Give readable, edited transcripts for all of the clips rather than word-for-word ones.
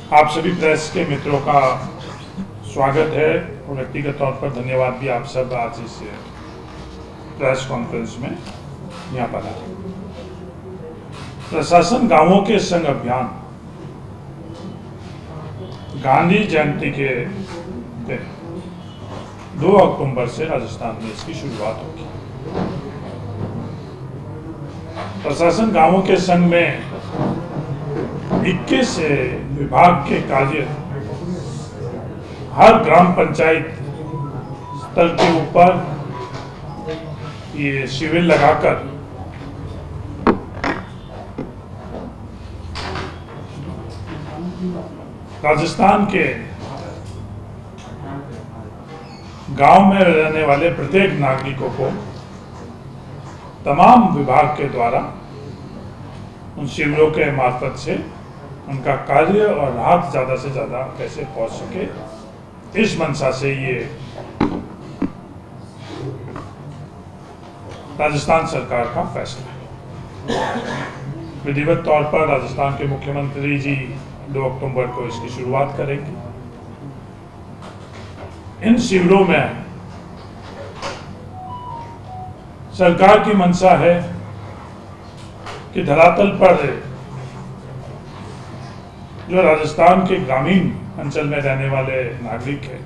आप सभी प्रेस के मित्रों का स्वागत है और व्यक्तिगत तौर पर धन्यवाद भी। आप सब आज इस प्रेस कॉन्फ्रेंस में यहाँ पर आए। प्रशासन गांवों के संग अभियान गांधी जयंती के दिन 2 अक्टूबर से राजस्थान में इसकी शुरुआत होगी। प्रशासन गांवों के संग में 21 विभाग के कार्य हर ग्राम पंचायत स्तर के ऊपर ये शिविर लगाकर राजस्थान के गांव में रहने वाले प्रत्येक नागरिकों को तमाम विभाग के द्वारा उन शिविरों के मार्फत से उनका कार्य और राहत ज़्यादा से ज़्यादा कैसे पहुंच सके, इस मंशा से ये राजस्थान सरकार का फैसला है। विधिवत तौर पर राजस्थान के मुख्यमंत्री जी 2 अक्टूबर को इसकी शुरुआत करेंगे। इन शिविरों में सरकार की मंशा है कि धरातल पर जो राजस्थान के ग्रामीण अंचल में रहने वाले नागरिक हैं,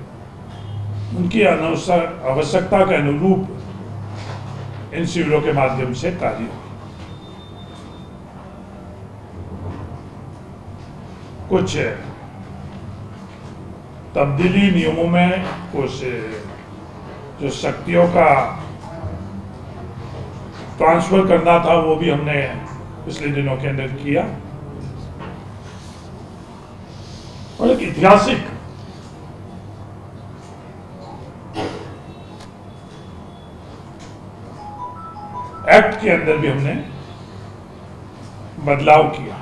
उनकी आवश्यकता के अनुरूप इन शिविरों के माध्यम से कार्य हो। कुछ तब्दीली नियमों में कुछ जो शक्तियों का ट्रांसफर करना था वो भी हमने पिछले दिनों के अंदर किया और एक ऐतिहासिक एक्ट के अंदर भी हमने बदलाव किया,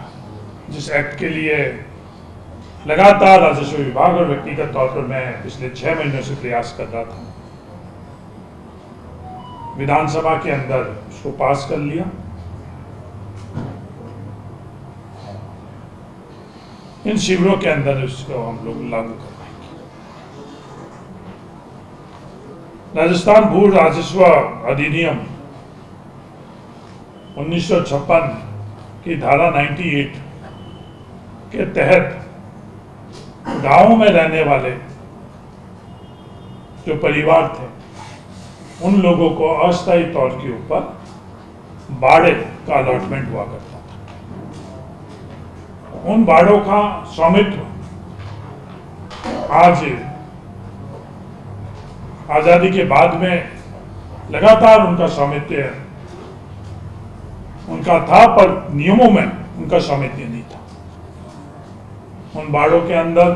जिस एक्ट के लिए लगातार राजस्व विभाग और व्यक्तिगत तौर पर मैं पिछले 6 महीनों से प्रयास कर रहा था। विधानसभा के अंदर उसको पास कर लिया। इन शिविरों के अंदर इसको हम लोग लागू करवाएंगे। राजस्थान भू राजस्व अधिनियम 1956 की धारा 98 के तहत गांवों में रहने वाले जो परिवार थे, उन लोगों को अस्थायी तौर के ऊपर बाड़े का अलॉटमेंट हुआ करता था। उन बाड़ों का स्वामित्व आज आजादी के बाद में लगातार उनका स्वामित्व उनका था, पर नियमों में उनका स्वामित्व नहीं था। उन बाड़ों के अंदर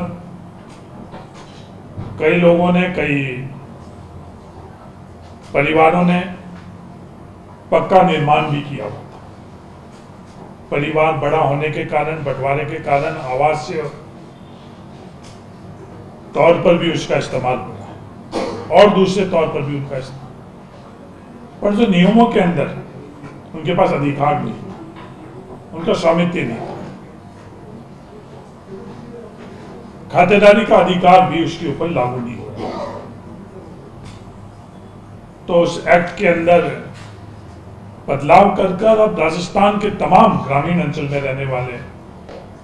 कई लोगों ने, कई परिवारों ने पक्का निर्माण भी किया हुआ था। परिवार बड़ा होने के कारण, बंटवारे के कारण आवासीय तौर पर भी उसका इस्तेमाल हो रहा है और दूसरे तौर पर भी उनका इस्तेमाल, पर जो नियमों के अंदर उनके पास अधिकार नहीं, उनका स्वामित्व नहीं, खातेदारी का अधिकार भी उसके ऊपर लागू नहीं हो रहा। तो उस एक्ट के अंदर बदलाव कर अब राजस्थान के तमाम ग्रामीण अंचल में रहने वाले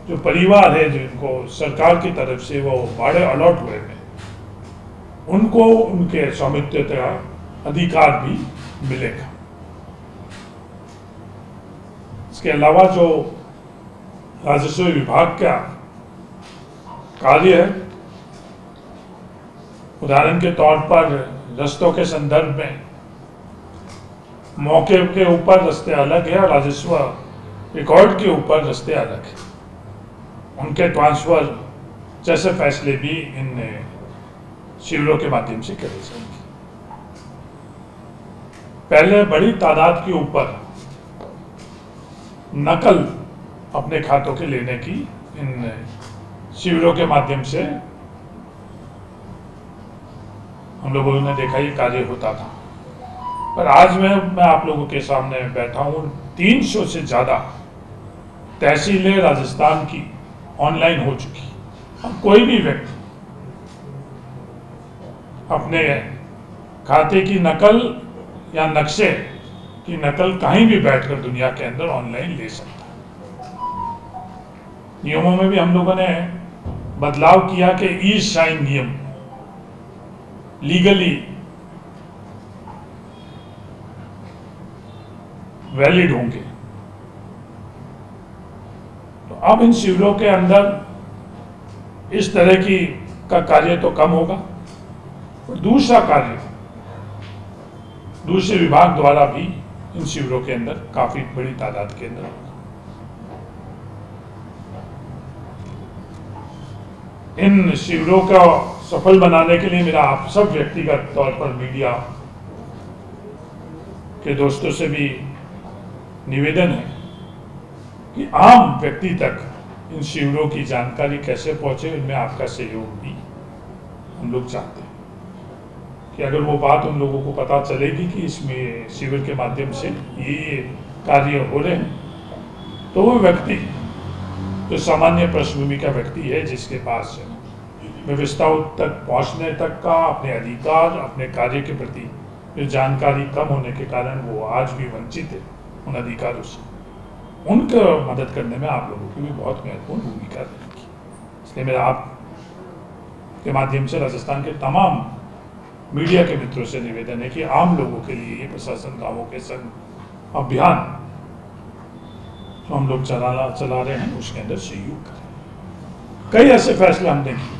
जो परिवार है, जिनको सरकार की तरफ से वो बाड़े अलॉट हुए हैं, उनको उनके स्वामित्व का अधिकार भी मिलेगा। इसके अलावा जो राजस्व विभाग का कार्य है, उदाहरण के तौर पर रस्तों के संदर्भ में मौके के ऊपर रास्ते अलग है और राजस्व रिकॉर्ड के ऊपर रास्ते अलग है। उनके ट्रांसफर जैसे फैसले भी इन शिविरों के माध्यम से करे जाएंगे। पहले बड़ी तादाद के ऊपर नकल अपने खातों के लेने की इन शिविरों के माध्यम से हम लोगों ने देखा ये कार्य होता था। पर आज मैं आप लोगों के सामने बैठा हूँ, 300 से ज़्यादा तहसीलें राजस्थान की ऑनलाइन हो चुकी। अब कोई भी व्यक्ति अपने खाते की नकल या नक्शे की नकल कहीं भी बैठकर दुनिया के अंदर ऑनलाइन ले सकता है। नियमों में भी हम लोगों ने बदलाव किया कि ई साइन नियम लीगली वैलिड होंगे। तो अब इन शिविरों के अंदर इस तरह की का कार्य तो कम होगा, और दूसरा कार्य दूसरे विभाग द्वारा भी इन शिविरों के अंदर काफी बड़ी तादाद के अंदर होगा। इन शिविरों का सफल बनाने के लिए मेरा आप सब व्यक्तिगत तौर पर मीडिया के दोस्तों से भी निवेदन है कि आम व्यक्ति तक इन शिविरों की जानकारी कैसे पहुंचे, इनमें आपका सहयोग भी हम लोग चाहते हैं कि अगर वो बात उन लोगों को पता चलेगी कि इसमें शिविर के माध्यम से ये कार्य हो रहे हैं, तो वो व्यक्ति जो सामान्य पृष्ठभूमि का व्यक्ति है, जिसके पास व्यवस्थाओं तक पहुंचने तक का अपने अधिकार, अपने कार्य के प्रति जो जानकारी कम होने के कारण वो आज भी वंचित है उन अधिकारों से, उनको मदद करने में आप लोगों की भी बहुत महत्वपूर्ण भूमिका रहेगी। इसलिए मेरा आप के माध्यम से राजस्थान के तमाम मीडिया के मित्रों से निवेदन है कि आम लोगों के लिए ये प्रशासन गांवों के संग अभियान जो हम लोग चला रहे हैं उसके अंदर सहयोग करें। कई ऐसे फैसले हमने किए,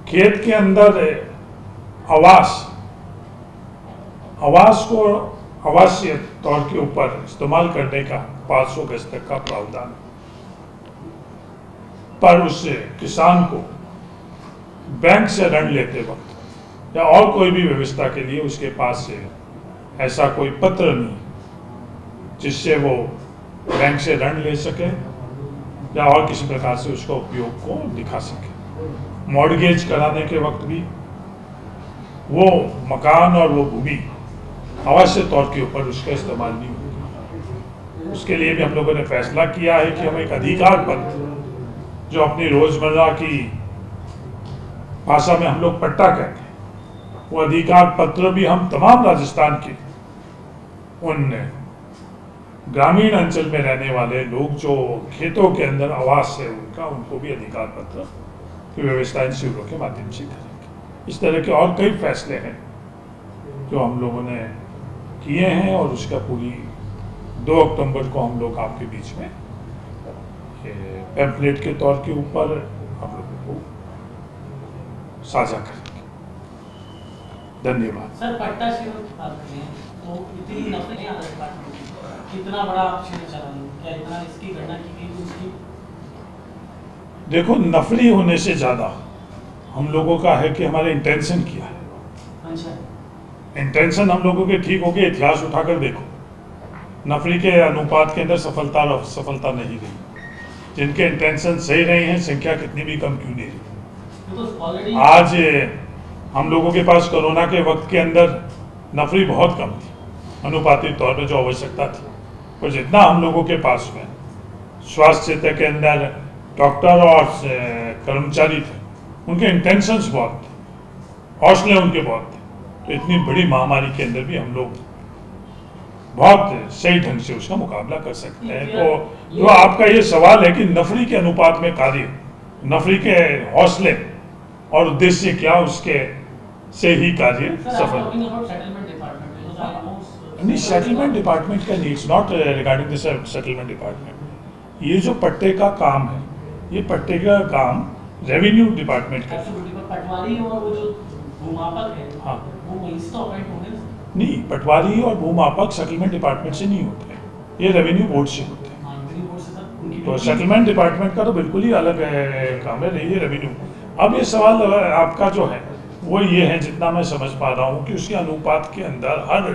खेत के अंदर आवास को आवासीय तौर के ऊपर इस्तेमाल करने का 500 गज तक का प्रावधान, पर उससे किसान को बैंक से ऋण लेते वक्त या और कोई भी व्यवस्था के लिए उसके पास से ऐसा कोई पत्र नहीं जिससे वो बैंक से ऋण ले सके या और किसी प्रकार से उसका उपयोग को दिखा सके। मॉर्गेज कराने के वक्त भी वो मकान और वो भूमि आवश्यक तौर के ऊपर उसका इस्तेमाल नहीं होगा। उसके लिए भी हम लोगों ने फैसला किया है कि हम एक अधिकार पत्र, जो अपनी रोजमर्रा की भाषा में हम लोग पट्टा कहते हैं, वो अधिकार पत्र भी हम तमाम राजस्थान के उन ग्रामीण अंचल में रहने वाले लोग जो खेतों के अंदर आवास है उनको भी अधिकार पत्र की व्यवस्था इन शिविरों के माध्यम से करेंगे। इस तरह के और कई फैसले हैं जो हम लोगों ने किए हैं, और उसका पूरी 2 अक्टूबर को हम लोग आपके बीच में पैम्पलेट के तौर के ऊपर आप लोगों को साझा करेंगे। धन्यवाद। सर, पट्टा शिविर की बात करें तो इतनी नफरत कितना बड़ा शिविर चला, क्या इतना इसकी गणना की गई उसकी? देखो, नफरी होने से ज्यादा हम लोगों का है कि हमारे इंटेंशन क्या है। अच्छा, इंटेंशन हम लोगों के ठीक हो गए। इतिहास उठाकर देखो, नफरी के अनुपात के अंदर सफलता नहीं रही। जिनके इंटेंशन सही रही हैं, संख्या कितनी भी कम क्यों नहीं रही। आज हम लोगों के पास कोरोना के वक्त के अंदर नफरी बहुत कम थी अनुपातिक तौर पर जो आवश्यकता थी, और जितना हम लोगों के पास में स्वास्थ्य क्षेत्र के अंदर डॉक्टर और कर्मचारी थे, उनके इंटेंशंस बहुत थे, हौसले उनके बहुत थे, तो इतनी बड़ी महामारी के अंदर भी हम लोग बहुत सही ढंग से उसका मुकाबला कर सकते हैं। तो जो आपका ये सवाल है कि नफरी के अनुपात में कार्य, नफरी के हौसले और उद्देश्य क्या, उसके से ही कार्य सफल। नहीं, सेटलमेंट डिपार्टमेंट का needs not regarding the settlement department. ये जो पट्टे का काम है, ये पट्टे का काम रेवेन्यू डिपार्टमेंट का है। पटवारी और वो जो भूमापक है, हाँ, वो वहीं से अपॉइंट होंगे? नहीं, पटवारी और भूमापक सेटलमेंट डिपार्टमेंट से नहीं होते हैं, ये रेवेन्यू बोर्ड से होते हैं। तो सेटलमेंट डिपार्टमेंट का तो बिल्कुल ही अलग काम है, ये रेवेन्यू। अब ये सवाल आपका जो है वो ये है, जितना मैं समझ पा रहा हूँ, कि उसके अनुपात के अंदर हर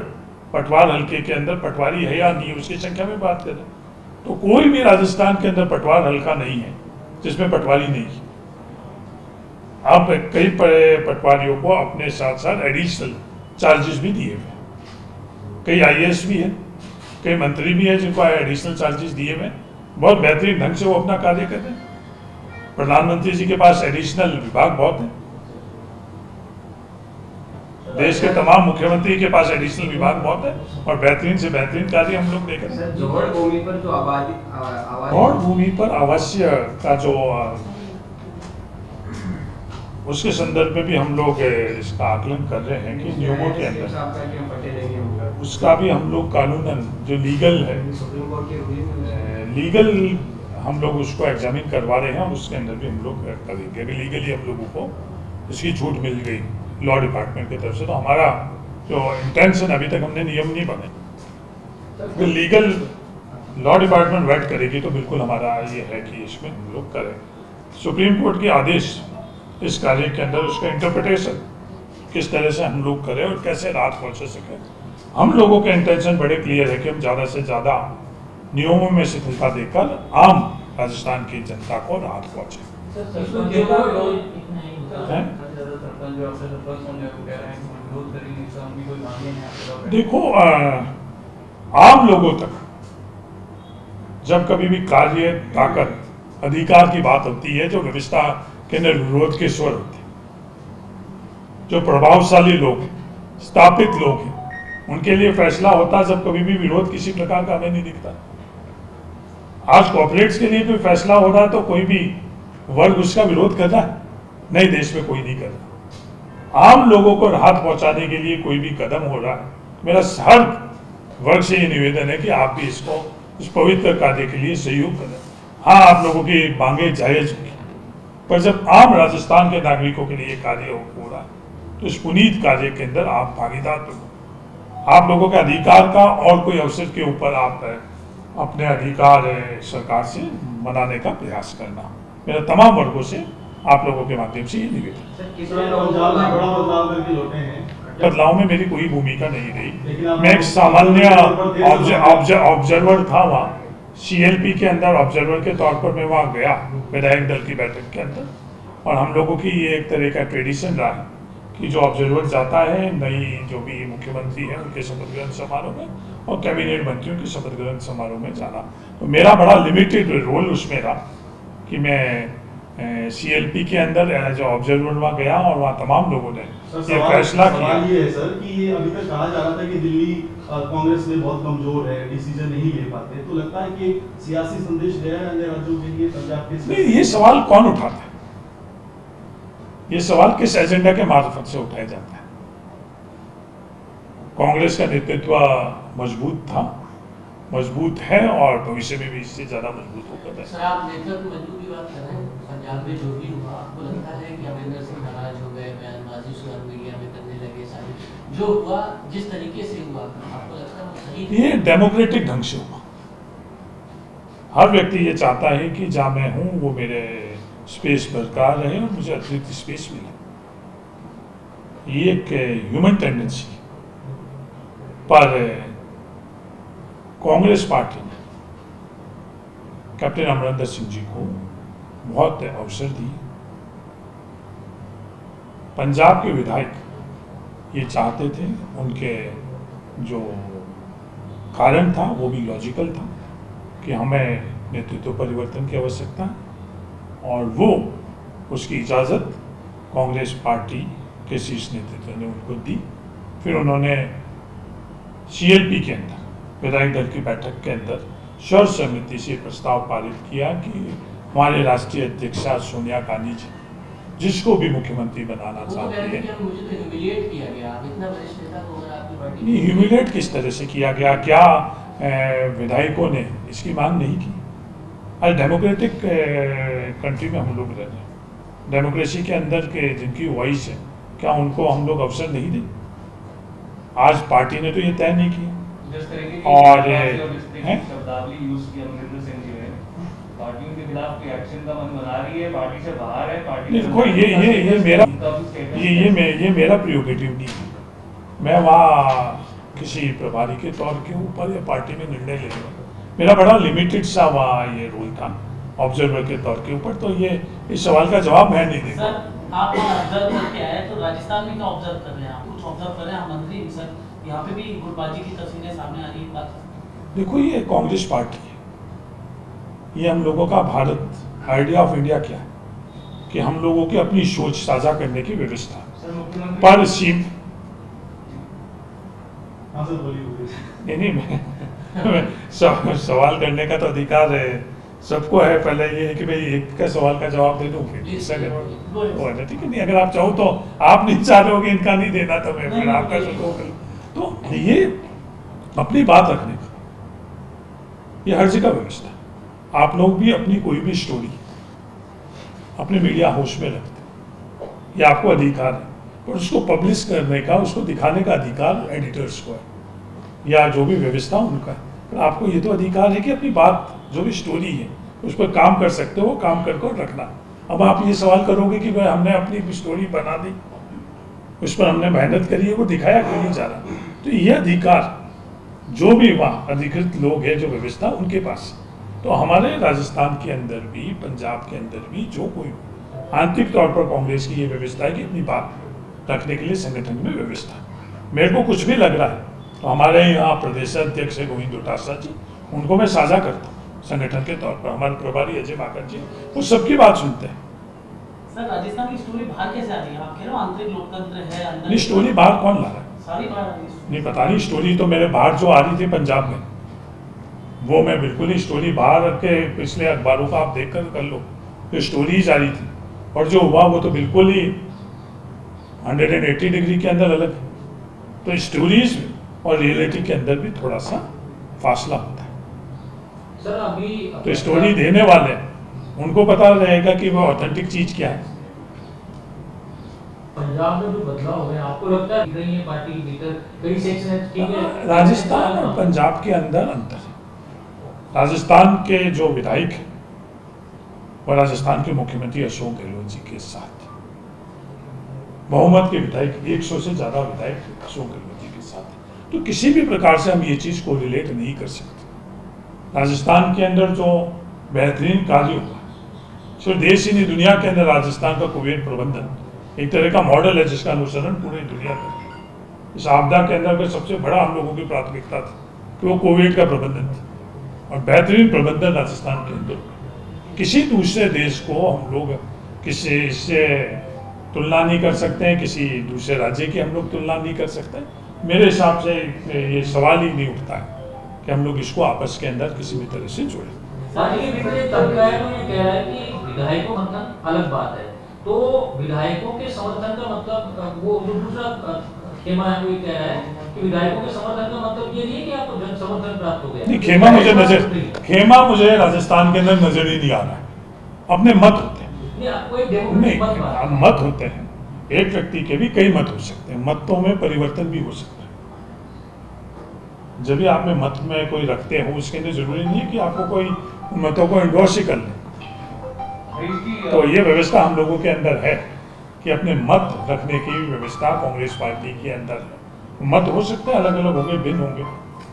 पटवार हल्के के अंदर पटवारी है या नहीं, उसकी संख्या में बात करें तो कोई भी राजस्थान के अंदर पटवार हल्का नहीं है जिसमें पटवारी नहीं है। अब कई पटवारियों को अपने साथ साथ एडिशनल चार्जेस भी दिए हुए, कई IAS भी है, कई मंत्री भी है जिनको एडिशनल चार्जेस दिए हुए, बहुत बेहतरीन ढंग से वो अपना कार्य कर रहे हैं। प्रधानमंत्री जी के पास एडिशनल विभाग बहुत है, देश के तमाम मुख्यमंत्री के पास एडिशनल विभाग बहुत है और बेहतरीन से बेहतरीन कार्य हम लोग देख रहे हैं। जोहड़ भूमि पर जो और भूमि पर आवासीय का जो उसके संदर्भ में भी हम लोग इसका आकलन कर रहे हैं कि नियमों के अंदर उसका भी हम लोग कानूनन जो लीगल है, लीगल हम लोग उसको एग्जामिन करवा रहे हैं और उसके अंदर भी हम लोग करेंगे। अगर लीगली हम लोगों को इसकी छूट मिल गई लॉ डिपार्टमेंट की तरफ से, तो हमारा जो इंटेंशन, अभी तक हमने नियम नहीं बने, तो लीगल लॉ डिपार्टमेंट वेट करेगी तो बिल्कुल हमारा ये है कि इसमें हम लोग करें। सुप्रीम कोर्ट के आदेश इस कार्य के अंदर उसका इंटरप्रिटेशन किस तरह से हम लोग करें और कैसे राहत पहुंचा सके। हम लोगों के इंटेंशन बड़े क्लियर है कि हम ज़्यादा से ज़्यादा नियमों में शिथिलता देकर आम राजस्थान की जनता को राहत पहुंचे। देखो, आम लोगों तक जब कभी भी कार्य, ताकत, अधिकार की बात होती है, जो व्यवस्था के अंदर विरोध के स्वर होते हैं, जो प्रभावशाली लोग हैं, स्थापित लोग हैं, उनके लिए फैसला होता है जब कभी भी विरोध किसी प्रकार का हमें नहीं दिखता। आज कॉर्पोरेट्स के लिए कोई फैसला हो रहा है तो कोई भी वर्ग उसका विरोध कर रहा है? नहीं, देश में कोई नहीं कर रहा। आम लोगों को राहत पहुंचाने के लिए कोई भी कदम हो रहा है, मेरा हर वर्ग से ये निवेदन है कि आप भी इसको, इस पवित्र कार्य के लिए सहयोग करें। हाँ, आप लोगों की मांगे जायज होगी, पर जब आम राजस्थान के नागरिकों के लिए कार्य हो रहा है तो इस पुनीत कार्य के अंदर आप भागीदार तो, आप लोगों के अधिकार का और कोई अवसर के ऊपर आप अपने अधिकार सरकार से मनाने का प्रयास करना, मेरा तमाम वर्गों से आप लोगों के माध्यम से ये निवेदन। बदलाव में मेरी कोई भूमिका नहीं रही, मैं एक सामान्य ऑब्जर्वर था वहाँ, CLP के अंदर ऑब्जर्वर के तौर पर मैं वहाँ गया विधायक दल की बैठक के अंदर, और हम लोगों की ये एक तरह का ट्रेडिशन रहा है कि जो ऑब्जर्वर जाता है, नई जो भी मुख्यमंत्री हैं उनके शपथ ग्रहण समारोह में और कैबिनेट मंत्रियों के शपथ ग्रहण समारोह में जाना, तो मेरा बड़ा लिमिटेड रोल उसमें रहा कि मैं CLP के अंदर एज ऑब्जर्वर वहाँ गया और वहाँ तमाम लोगों ने ये फैसला किया। ये है सर कि ये अभी तक कहा जा रहा था कि दिल्ली कांग्रेस में बहुत कमजोर है, डिसीजन नहीं ले पाते, तो लगता है कि सियासी संदेश गया है अन्य राज्यों के लिए पंजाब के? नहीं, ये सवाल कौन उठाता है? ये सवाल किस एजेंडा के मार्फत से उठाया जाता है? कांग्रेस का नेतृत्व मजबूत था, मजबूत है और भविष्य में भी इससे ज्यादा मजबूत होकर। सर, आप नेतृत्व मजबूत की बात कर रहे हैं, पंजाब में जो भी हुआ, आपको लगता है कि अमरिंदर सिंह नाराज हो गए, बयानबाजी सोशल मीडिया में करने लगे, सारी जो हुआ जिस तरीके से हुआ, आपको लगता है वो सही? ये डेमोक्रेटिक ढंग से हुआ। हर व्यक्ति ये चाहता है कि जहाँ मैं हूँ वो मेरे स्पेस बरकरार रहे और मुझे अतिरिक्त स्पेस मिले, ये एक ह्यूमन टेंडेंसी। पर कांग्रेस पार्टी ने कैप्टन अमरिंदर सिंह जी को बहुत अवसर दिए। पंजाब के विधायक ये चाहते थे, उनके जो कारण था वो भी लॉजिकल था कि हमें नेतृत्व परिवर्तन की आवश्यकता है, और वो उसकी इजाज़त कांग्रेस पार्टी के शीर्ष नेतृत्व ने उनको दी। फिर उन्होंने CLP के अंदर विधायक दल की बैठक के अंदर सर्वसम्मति से प्रस्ताव पारित किया कि हमारे राष्ट्रीय अध्यक्षा सोनिया गांधी जी जिसको भी मुख्यमंत्री बनाना चाहती है। नहीं, ह्यूमिलेट किस तरह से किया गया? क्या विधायकों ने इसकी मांग नहीं की? आज डेमोक्रेटिक कंट्री में हम लोग रह रहे हैं, डेमोक्रेसी के अंदर के जिनकी वॉइस है, क्या उनको हम लोग अवसर नहीं दें? आज पार्टी ने तो ये तय नहीं किया। और शब्दावली यूज की अमरिंदर सिंह जी ने, पार्टी के खिलाफ एक्शन का मन बना रही है, पार्टी से बाहर है, पार्टी देखो ये मेरा प्रियोगेटिव नहीं है। मैं वहाँ किसी प्रभारी के तौर के ऊपर या पार्टी में निर्णय ले लूँगा, मेरा बड़ा लिमिटेड सा वहाँ ये रोल था ऑब्जर्वर के तौर के ऊपर, तो ये इस सवाल का जवाब मैं नहीं देगा। सर, आप ऑब्जर्व करके आए तो राजस्थान में क्या ऑब्जर्व कर रहे हैं? आप कुछ ऑब्जर्व कर रहे हैं? मंत्री सर, यहाँ पे भी गुटबाजी की तस्वीरें सामने आ रही है। बात देखो, ये कांग्रेस पार्टी है, ये हम लोगों का भारत, आइडिया ऑफ इंडिया क्या है? कि हम लोगों की अपनी सोच साझा करने की व्यवस्था सर मुख्यमंत्री पर सीम हाँ सर बोलिए। नहीं मैं सवाल करने का तो अधिकार है सबको है। पहले ये है कि भाई एक का सवाल का जवाब दे दूं फिर दूसरा वो है ना, ठीक है। नहीं, अगर आप चाहो तो आप नहीं चाह रहे हो कि इनका नहीं देना तो मैं फिर आपका शुरू कर लूं। तो ये अपनी बात रखने का ये हर जगह व्यवस्था है। आप लोग भी अपनी कोई भी स्टोरी अपने मीडिया हाउस में रखते हैं, ये आपको अधिकार है। पर उसको पब्लिश करने का, उसको दिखाने का अधिकार एडिटर्स को है या जो भी व्यवस्था उनका है। पर आपको ये तो अधिकार है कि अपनी बात जो भी स्टोरी है उस पर काम कर सकते हो, काम कर रखना। अब आप ये सवाल करोगे कि भाई हमने अपनी स्टोरी बना दी, उस पर हमने मेहनत करी है, वो दिखाया क्यों नहीं जा रहा। तो ये अधिकार जो भी वहाँ अधिकृत लोग हैं, जो व्यवस्था उनके पास। तो हमारे राजस्थान के अंदर भी, पंजाब के अंदर भी जो कोई आंतरिक तौर पर कांग्रेस की ये व्यवस्था है कि अपनी बात रखने के लिए संगठन में व्यवस्था। मेरे को कुछ भी लग रहा है तो हमारे यहाँ प्रदेश अध्यक्ष है गोविंद डोटासरा जी, उनको मैं साझा करता हूँ संगठन के तौर पर। हमारे प्रभारी अजय माकन जी वो सबकी बात सुनते हैं। सर राजस्थान की स्टोरी बाहर कैसे आ रही है? आप कह रहे हो आंतरिक लोकतंत्र है, अंदर नहीं, स्टोरी बाहर कौन ला रहा है? सारी बाहर आ रही है। नहीं पता नहीं। स्टोरी तो मेरे बाहर जो आ रही थी पंजाब में, वो मैं बिल्कुल ही स्टोरी बाहर के पिछले अखबारों का आप देख कर लो, जो स्टोरी जा रही थी और जो हुआ वो तो बिल्कुल ही 180 डिग्री के अंदर अलग है। तो स्टोरीज और रियलिटी के अंदर भी थोड़ा सा फासला होता है। सर अभी तो स्टोरी देने वाले उनको पता रहेगा कि वो ऑथेंटिक चीज क्या है। पंजाब में जो बदलाव हुए आपको लगता है रही है पार्टी भीतर कई सेक्शन ठीक है? राजस्थान और पंजाब के अंदर अंतर है। राजस्थान के जो विधायक हैं और राजस्थान के मुख्यमंत्री अशोक गहलोत जी के साथ बहुमत के विधायक 100 से ज्यादा विधायक अशोक गहलोत जी के साथ, तो किसी भी प्रकार से हम ये चीज को रिलेट नहीं कर सकते। राजस्थान के अंदर जो बेहतरीन कार्य हुआ, सिर्फ देश ही नहीं दुनिया के अंदर राजस्थान का कोविड प्रबंधन एक तरह का मॉडल है जिसका अनुसरण पूरी दुनिया करती है। इस आपदा के अंदर का सबसे बड़ा हम लोगों की प्राथमिकता थी कि वो कोविड का प्रबंधन था और बेहतरीन प्रबंधन राजस्थान के अंदर। किसी दूसरे देश को हम लोग किसी से तुलना नहीं कर सकते हैं, किसी दूसरे राज्य की हम लोग तुलना नहीं कर सकते। मेरे हिसाब से ये सवाल ही नहीं उठता है कि हम लोग इसको आपस के अंदर किसी भी तरह से जोड़ें। पार्टी के भीतर तबका है तो ये कह रहा है कि विधायकों का समर्थन अलग बात है, तो विधायकों के समर्थन का मतलब वो जो दूसरा खेमा है वो ये कह रहा है कि विधायकों के समर्थन का मतलब ये नहीं है कि आपको जन समर्थन प्राप्त हो गया। नहीं, खेमा मुझे राजस्थान के अंदर नजर ही नहीं आ रहा है। अपने मत होते हैं, नहीं आपको एक नहीं डेमोक्रेटिक मत होते हैं, एक व्यक्ति के भी कई मत हो सकते हैं, मतों में परिवर्तन भी हो सकता है। जब भी आप में मत में कोई रखते हो उसके अंदर जरूरी नहीं है कि आपको कोई मतों को इंडोर्स ही कर ले। तो ये व्यवस्था हम लोगों के अंदर है कि अपने मत रखने की व्यवस्था कांग्रेस पार्टी के अंदर है। मत हो सकते हैं, अलग अलग होंगे, भिन्न होंगे,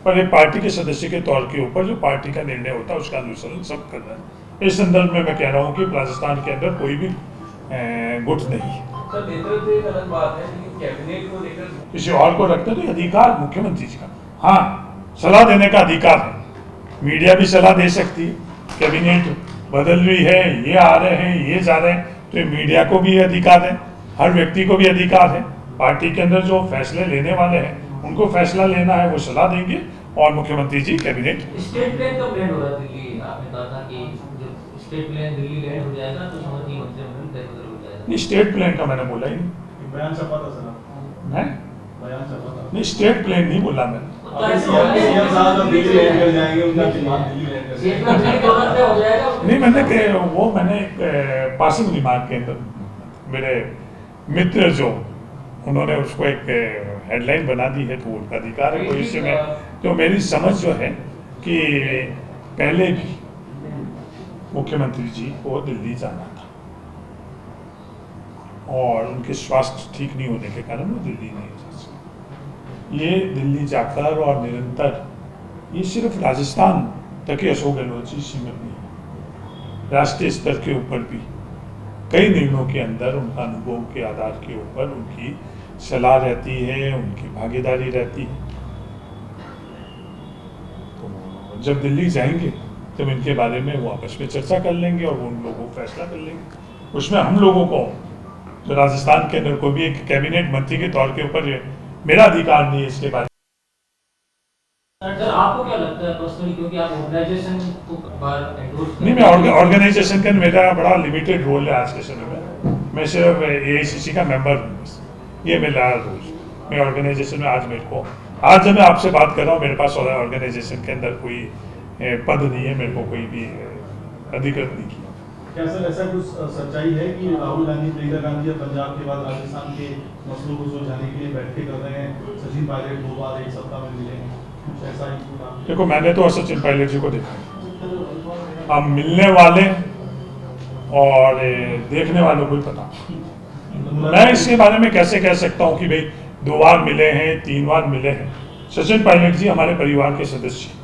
पर एक पार्टी के सदस्य के तौर के ऊपर जो पार्टी का निर्णय होता है उसका अनुसरण सब कर रहे हैं। इस संदर्भ में मैं कह रहा हूँ कि राजस्थान के अंदर कोई भी गुट नहीं है। सर नेतृत्व एक अलग बात है, लेकिन कैबिनेट को लेकर किसी और को रखते तो अधिकार मुख्यमंत्री जी का, हाँ सलाह देने का अधिकार है। मीडिया भी सलाह दे सकती है, कैबिनेट बदल रही है, ये आ रहे हैं, ये जा रहे हैं, तो मीडिया को भी अधिकार है, हर व्यक्ति को भी अधिकार है। पार्टी के अंदर जो फैसले लेने वाले हैं उनको फैसला लेना है, वो सलाह देंगे और मुख्यमंत्री जी कैबिनेट। स्टेट प्लान कब लैंड हो रहा है दिल्ली? आपने कहा था कि जब स्टेट प्लान दिल्ली लैंड हो जाएगा तो समझिए मंत्रिमंडल फेरबदल हो जाएगा। नहीं, स्टेट प्लान का मैंने बोला ही नहीं। बयान छपा था सर, मैं बयान छपा था। नहीं, स्टेट प्लान नहीं बोला मैंने। सीएम साहब जब दिल्ली लैंड कर जाएंगे उनका दिमाग दिल्ली लैंड कर स्टेट प्लान दिल्ली गवर्नर पे हो जाएगा। नहीं, मैंने एक पासिंग रिमार्क के अंदर मेरे मित्र जो उन्होंने उसको एक हेडलाइन बना दी है, तो उनका अधिकार है कोई इससे में। तो मेरी समझ जो है कि पहले भी मुख्यमंत्री जी को दिल्ली जाना था और उनके स्वास्थ्य ठीक नहीं होने के कारण वो दिल्ली नहीं जा सके। ये दिल्ली जाकर और निरंतर, ये सिर्फ राजस्थान तक ही अशोक गहलोत जी सीमित नहीं है, राष्ट्रीय स्तर के ऊपर भी कई निर्णयों के अंदर उनका अनुभव के आधार के ऊपर उनकी सलाह रहती है, उनकी भागीदारी रहती है। तो जब दिल्ली जाएंगे तब इनके बारे में वो आपस में चर्चा कर लेंगे और वो उन लोगों को फैसला कर लेंगे। उसमें हम लोगों को जो राजस्थान के अंदर कोई भी एक कैबिनेट मंत्री के तौर के ऊपर मेरा अधिकार नहीं है इसके बारे में। सर आपको क्या लगता है पर्सनली, क्योंकि आप ऑर्गेनाइजेशन को बार एंडोर्स नहीं, मैं ऑर्गेनाइजेशन का मेरा बड़ा लिमिटेड रोल है आज के समय में। मैं सिर्फ AICC का मेंबर हूँ, बस ये मेरा रोल। मैं ऑर्गेनाइजेशन में आज जब मैं आपसे बात कर रहा हूँ, मेरे पास ऑर्गेनाइजेशन के अंदर कोई पद नहीं है, मेरे को कोई भी अधिकृत नहीं किया। क्या सर ऐसा कुछ सच्चाई है कि राहुल गांधी, प्रियंका गांधी अब पंजाब के बाद राजस्थान के मसलों को सुलझाने के लिए बैठकें कर रहे हैं? सचिन पायलट 2 बार एक सप्ताह में मिले हैं, कुछ ऐसा ही? देखो, मैंने तो सचिन पायलट जी को देखा, अब मिलने वाले और देखने वालों को ही पता। मैं इसके बारे में कैसे कह सकता हूँ कि भाई 2 बार मिले हैं, 3 बार मिले हैं। सचिन पायलट जी हमारे परिवार के सदस्य,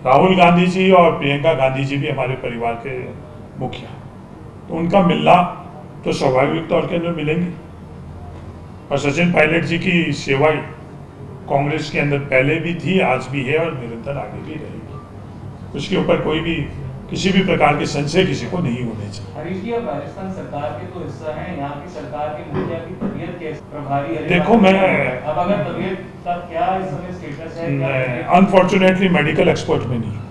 राहुल गांधी जी और प्रियंका गांधी जी भी हमारे परिवार के मुखिया, तो उनका मिलना तो स्वाभाविक तौर के अंदर मिलेंगे। और सचिन पायलट जी की सेवाएं कांग्रेस के अंदर पहले भी थी, आज भी है और निरंतर आगे भी रहेगी। उसके ऊपर कोई भी किसी भी प्रकार के संशय किसी को नहीं होने चाहिए। हरीश जी, अब राजस्थान सरकार के तो हिस्सा हैं, यहाँ की सरकार के मुखिया की तबीयत कैसे प्रभारी है? देखो, मैं अब अगर तबीयत का क्या इस समय स्टेटस है? अनफॉर्चुनेटली मेडिकल एक्सपर्ट में नहीं हूँ।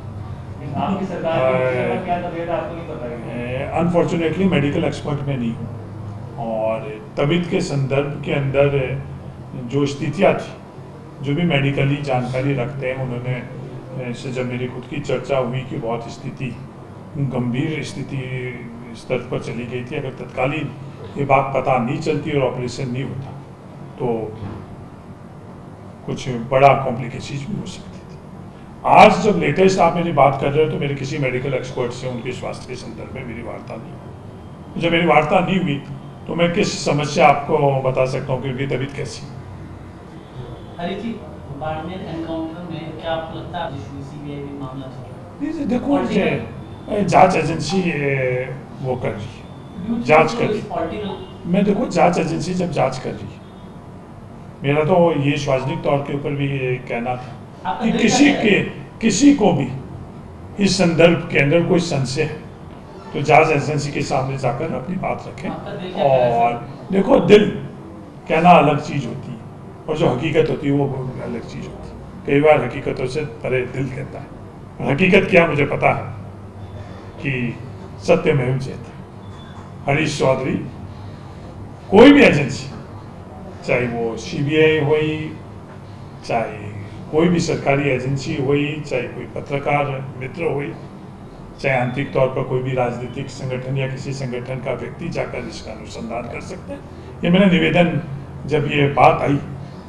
आपकी सरकार के मुखिया का क्या तबीयत आपको नहीं पता है? अनफॉर्चुनेटली मेडिकल एक्सपर्ट में नहीं हूँ, और तबीयत के संदर्भ के अंदर जो स्थितियाँ थी, जो भी मेडिकली जानकारी रखते हैं, उन्होंने से जब मेरी खुद की चर्चा हुई कि बहुत स्थिति गंभीर स्थिति स्तर पर चली गई थी, अगर तत्कालीन ये बात पता नहीं चलती और ऑपरेशन नहीं होता तो कुछ बड़ा कॉम्प्लिकेशन भी हो सकती थी। आज जब लेटेस्ट आप मेरी बात कर रहे हो, तो मेरे किसी मेडिकल एक्सपर्ट से उनके स्वास्थ्य के संदर्भ में मेरी वार्ता नहीं हुई। जब मेरी वार्ता नहीं हुई तो मैं किस समस्या आपको बता सकता हूँ कि उनकी तबीयत कैसी। हरीश जी, बाड़मेर एनकाउंटर में क्या आपको लगता है CBI में मामला चल रहा है? देखो, जांच एजेंसी वो कर रही है, जांच कर रही है। मैं देखो, जांच एजेंसी जब जांच कर रही है, मेरा तो ये सार्वजनिक तौर के ऊपर भी ये कहना था कि किसी को भी इस संदर्भ के अंदर कोई संशय है तो जांच एजेंसी के सामने जाकर अपनी बात रखें। और देखो, दिल कहना अलग चीज होती है और जो हकीकत होती है वो अलग चीज होती है। कई बार हकीकतों से परे दिल कहता है। हकीकत क्या, मुझे पता है कि सत्यमेव जयते। हरीश चौधरी, कोई भी एजेंसी, चाहे वो CBI हुई, चाहे कोई भी सरकारी एजेंसी हुई, चाहे कोई पत्रकार मित्र हुई, चाहे आंतरिक तौर पर कोई भी राजनीतिक संगठन या किसी संगठन का व्यक्ति जाकर इसका अनुसंधान कर सकते हैं। ये मैंने निवेदन, जब ये बात आई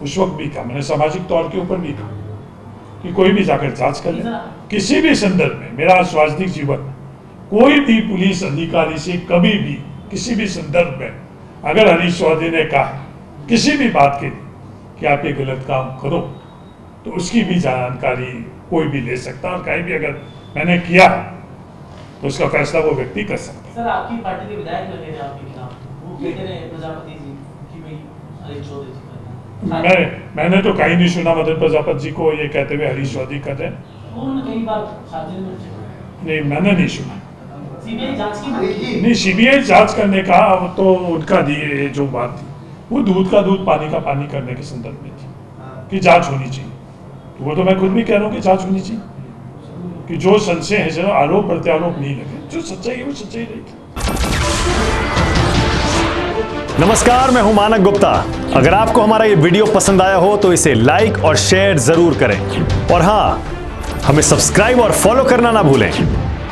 उस वक्त भी कहा, मैंने सामाजिक तौर के ऊपर भी कहा कि कोई भी जाकर जांच कर ले। किसी भी संदर्भ में मेरा सार्वजनिक जीवन, कोई भी पुलिस अधिकारी से कभी भी किसी भी संदर्भ में अगर हरीश चौधरी ने कहा किसी भी बात के लिए कि आप ये गलत काम करो, तो उसकी भी जानकारी कोई भी ले सकता है। और कहीं भी अगर मैंने किया तो उसका फैसला वो व्यक्ति कर सकता है। सर, आपकी पार्टी के विधायक लगे थे आपके खिलाफ, वो कहते रहे प्रजापति जी कि भाई हरीश चौधरी जी कर रहे हैं। मैंने तो कहीं नहीं सुना मदन प्रजापति जी को ये कहते हुए हरीश चौधरी कर रहे हैं। उन्होंने कई बार सार्वजनिक रूप से नहीं, मैंने नहीं सुना। CBI जांच की नहीं, CBI जांच करने का तो उनका दिए जो बात थी वो दूध का दूध पानी का पानी करने के संदर्भ में थी कि जांच होनी चाहिए। तो वो तो मैं खुद भी कह रहा हूँ कि जांच होनी चाहिए, कि जो संशय है, जरा आरोप प्रत्यारोप नहीं लगे, जो सच्चाई है वो सच्चाई रहेगी। नमस्कार, मैं हूं मानक गुप्ता। अगर आपको हमारा ये वीडियो पसंद आया हो तो इसे लाइक और शेयर जरूर करें, और हाँ, हमें सब्सक्राइब और फॉलो करना ना भूलें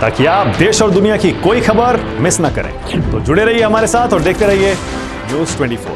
ताकि आप देश और दुनिया की कोई खबर मिस ना करें। तो जुड़े रहिए हमारे साथ और देखते रहिए News 24।